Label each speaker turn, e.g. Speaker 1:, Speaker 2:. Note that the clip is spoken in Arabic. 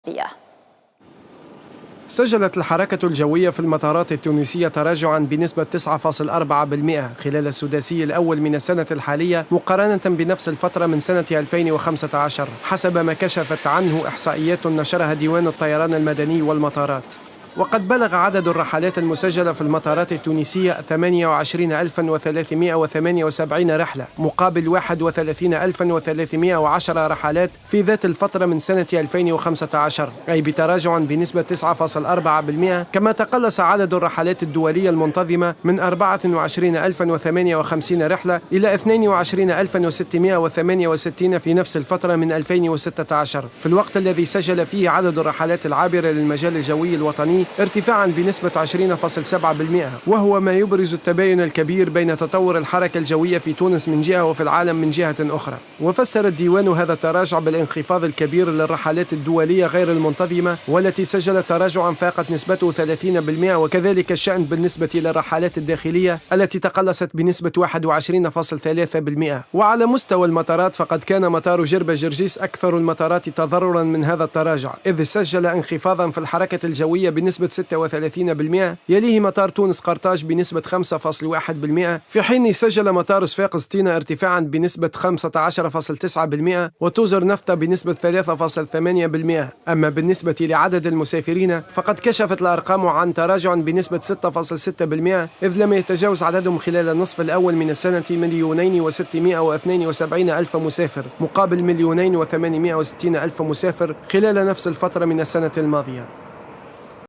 Speaker 1: السياسية.
Speaker 2: سجلت الحركة الجوية في المطارات التونسية تراجعاً بنسبة 9.4% خلال السداسي الأول من السنة الحالية مقارنة بنفس الفترة من سنة 2015 حسب ما كشفت عنه إحصائيات نشرها ديوان الطيران المدني والمطارات. وقد بلغ عدد الرحلات المسجلة في المطارات التونسية 28378 رحلة مقابل 31310 رحلات في ذات الفترة من سنة 2015، أي بتراجع بنسبة 9.4%. كما تقلص عدد الرحلات الدولية المنتظمة من 24058 رحلة إلى 22668 في نفس الفترة من 2016، في الوقت الذي سجل فيه عدد الرحلات العابرة للمجال الجوي الوطني ارتفاعا بنسبة 20.7%، وهو ما يبرز التباين الكبير بين تطور الحركة الجوية في تونس من جهة وفي العالم من جهة أخرى. وفسر الديوان هذا التراجع بالانخفاض الكبير للرحلات الدولية غير المنتظمة والتي سجلت تراجعا فاقت نسبته 30%، وكذلك الشأن بالنسبة للرحلات الداخلية التي تقلصت بنسبة 21.3%. وعلى مستوى المطارات فقد كان مطار جربة جرجيس أكثر المطارات تضررا من هذا التراجع، إذ سجل انخفاضا في الحركة الجوية بنسبة 36%، يليه مطار تونس قرطاج بنسبة 5.1%، في حين سجل مطار صفاقس تينا ارتفاعا بنسبة 15.9%، وتوزر نفطة بنسبة 3.8%. أما بالنسبة لعدد المسافرين فقد كشفت الأرقام عن تراجع بنسبة 6.6%، إذ لم يتجاوز عددهم خلال النصف الأول من السنة 2,672,000 مسافر مقابل 2,860,000 مسافر خلال نفس الفترة من السنة الماضية.